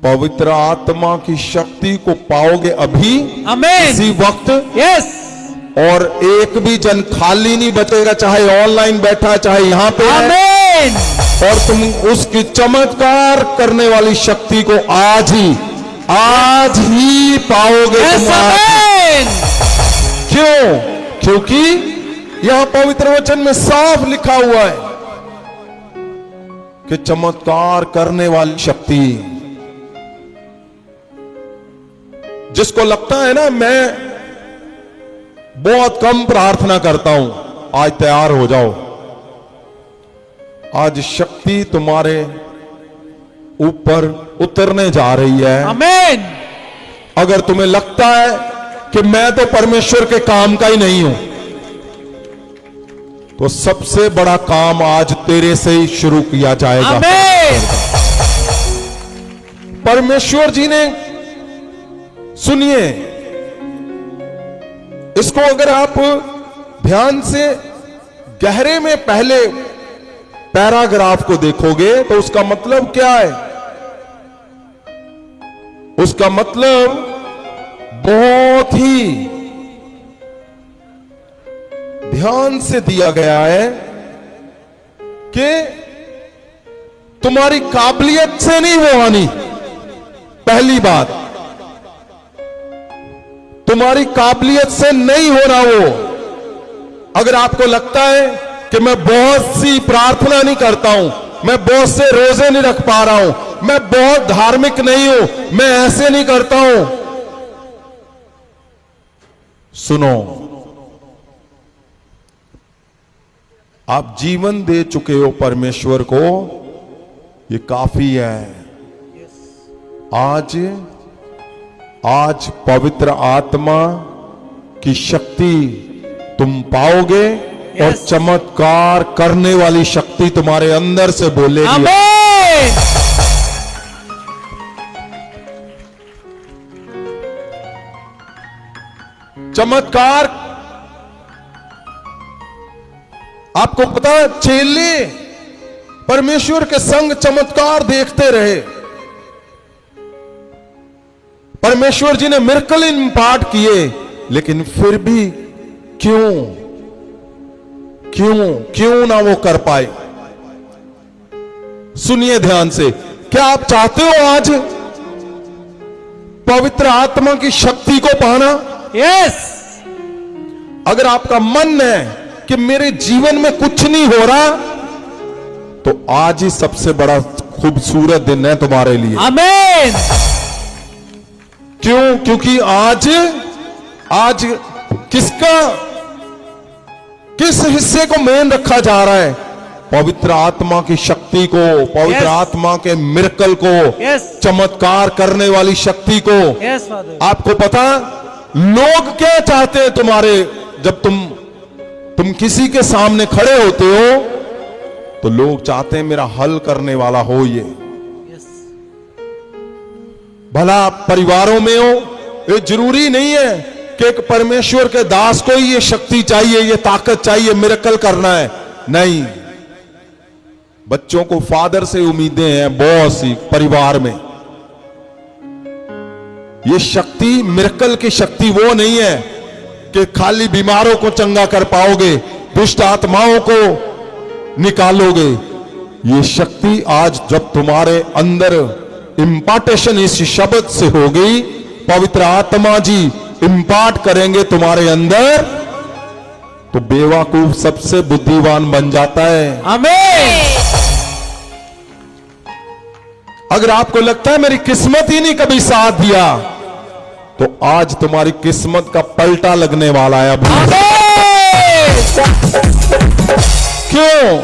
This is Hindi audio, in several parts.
पवित्र आत्मा की शक्ति को पाओगे अभी, आमीन, इसी वक्त। यस, और एक भी जन खाली नहीं बचेगा, चाहे ऑनलाइन बैठा चाहे यहां पे है। आमीन। और तुम उसकी चमत्कार करने वाली शक्ति को आज ही पाओगे। यस, आमीन। क्यों? क्योंकि यहां पवित्र वचन में साफ लिखा हुआ है कि चमत्कार करने वाली शक्ति। जिसको लगता है ना मैं बहुत कम प्रार्थना करता हूं, आज तैयार हो जाओ। आज शक्ति तुम्हारे ऊपर उतरने जा रही है। आमीन। अगर तुम्हें लगता है कि मैं तो परमेश्वर के काम का ही नहीं हूं, तो सबसे बड़ा काम आज तेरे से ही शुरू किया जाएगा। आमीन। परमेश्वर जी ने, सुनिए इसको, अगर आप ध्यान से गहरे में पहले पैराग्राफ को देखोगे तो उसका मतलब क्या है? उसका मतलब बहुत ही ध्यान से दिया गया है कि तुम्हारी काबिलियत से नहीं वो आनी। पहली बात, तुम्हारी काबिलियत से नहीं हो रहा वो। अगर आपको लगता है कि मैं बहुत सी प्रार्थना नहीं करता हूं, मैं बहुत से रोजे नहीं रख पा रहा हूं, मैं बहुत धार्मिक नहीं हूं, मैं ऐसे नहीं करता हूं, सुनो, आप जीवन दे चुके हो परमेश्वर को, ये काफी है। आज पवित्र आत्मा की शक्ति तुम पाओगे और चमत्कार करने वाली शक्ति तुम्हारे अंदर से बोलेगी। आमीन। चमत्कार, आपको पता है चेले परमेश्वर के संग चमत्कार देखते रहे। परमेश्वर जी ने मिरेकल इंपार्ट किए, लेकिन फिर भी क्यों ना वो कर पाए? सुनिए ध्यान से, क्या आप चाहते हो आज पवित्र आत्मा की शक्ति को पाना? यस। अगर आपका मन है कि मेरे जीवन में कुछ नहीं हो रहा, तो आज ही सबसे बड़ा खूबसूरत दिन है तुम्हारे लिए। आमीन। क्यों? क्योंकि आज किस हिस्से को मेन रखा जा रहा है? पवित्र आत्मा की शक्ति को, पवित्र आत्मा के मिरेकल को, चमत्कार करने वाली शक्ति को। आपको पता लोग क्या चाहते हैं तुम्हारे? जब तुम किसी के सामने खड़े होते हो तो लोग चाहते हैं मेरा हल करने वाला हो ये। भला परिवारों में हो, ये जरूरी नहीं है कि एक परमेश्वर के दास को ही ये शक्ति चाहिए, ये ताकत चाहिए, मिरेकल करना है। नहीं, बच्चों को फादर से उम्मीदें हैं बहुत सी परिवार में। ये शक्ति, मिरेकल की शक्ति वो नहीं है कि खाली बीमारों को चंगा कर पाओगे, दुष्ट आत्माओं को निकालोगे। ये शक्ति आज जब तुम्हारे अंदर इंपार्टेशन इस शब्द से होगी, पवित्र आत्मा जी इंपार्ट करेंगे तुम्हारे अंदर, तो बेवकूफ सबसे बुद्धिमान बन जाता है। आमीन। अगर आपको लगता है मेरी किस्मत ही नहीं कभी साथ दिया, तो आज तुम्हारी किस्मत का पलटा लगने वाला है अभी। क्यों?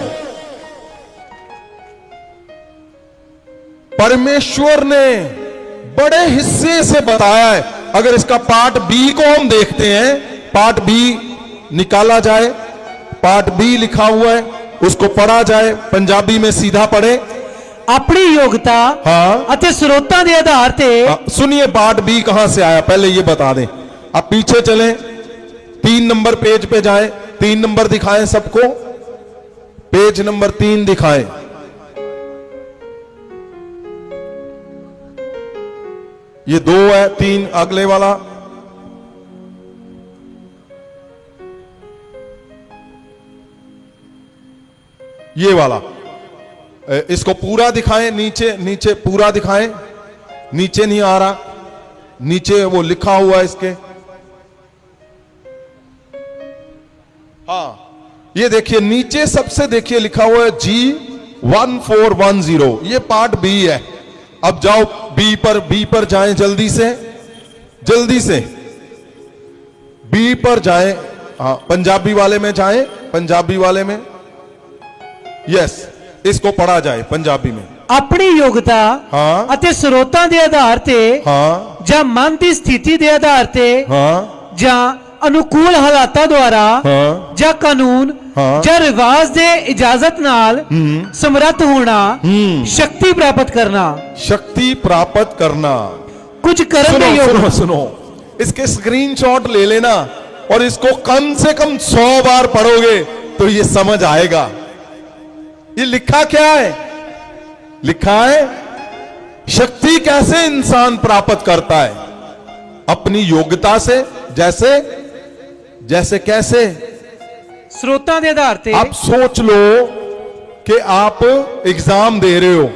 परमेश्वर ने बड़े हिस्से से बताया है। अगर इसका पार्ट बी को हम देखते हैं, पार्ट बी निकाला जाए, पार्ट बी लिखा हुआ है, उसको पढ़ा जाए, पंजाबी में सीधा पढ़े। अपनी योग्यता अते स्रोतां दे आधार ते। सुनिए पार्ट बी कहां से आया, पहले ये बता दें। आप पीछे चलें, 3 नंबर पेज पे जाए, 3 नंबर दिखाएं सबको, पेज नंबर 3 दिखाएं। ये 2 है, 3 अगले वाला, ये वाला। इसको पूरा दिखाएं, नीचे नीचे पूरा दिखाएं, नीचे नहीं आ रहा, नीचे वो लिखा हुआ है इसके। हाँ ये देखिए नीचे सबसे देखिए लिखा हुआ है G1410, ये पार्ट बी है। अब जाओ बी पर जाएं, जल्दी से बी पर जाएं। हाँ पंजाबी वाले में जाएं, पंजाबी वाले में, यस इसको पढ़ा जाए पंजाबी में। ਆਪਣੀ ਯੋਗਤਾ ਹਾਂ। ਅਤੇ ਸਰੋਤਾਂ ਦੇ ਆਧਾਰ ਤੇ हाँ ਜਾਂ ਮਨ ਦੀ ਸਥਿਤੀ ਦੇ ਆਧਾਰ ਤੇ हाँ ਜਾਂ ਅਨੁਕੂਲ ਹਾਲਾਤਾਂ ਦੁਆਰਾ हाँ ਜਾਂ ਕਾਨੂੰਨ ਹਾਂ। ਜਾਂ ਰਿਵਾਜ ਦੇ ਇਜਾਜ਼ਤ ਨਾਲ ਸਮਰੱਥ ਹੋਣਾ, ਸ਼ਕਤੀ ਪ੍ਰਾਪਤ ਕਰਨਾ, शक्ति प्राप्त करना। ਕੁਝ ਕਰਨ सुनो ਦੇ ਯੋਗ। सुनो सुनो, इसके स्क्रीनशॉट ले लेना और इसको कम से कम 100 बार पढ़ोगे तो ये समझ आएगा। ये लिखा क्या है? लिखा है शक्ति कैसे इंसान प्राप्त करता है, अपनी योग्यता से। जैसे जैसे कैसे? ਸਰੋਤਾਂ ਦੇ ਆਧਾਰ ਤੇ आप सोच लो कि आप एग्जाम दे रहे हो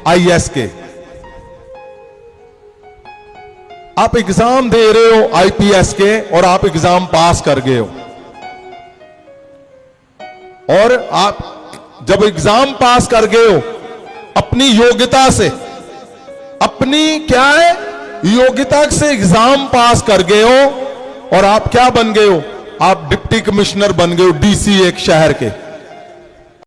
आईएएस के, आप एग्जाम दे रहे हो आईपीएस के और आप एग्जाम पास कर गए हो। और आप जब एग्जाम पास कर गए हो अपनी योग्यता से, अपनी क्या है योग्यता से एग्जाम पास कर गए हो और आप क्या बन गए हो? आप डिप्टी कमिश्नर बन गए हो, डीसी एक शहर के।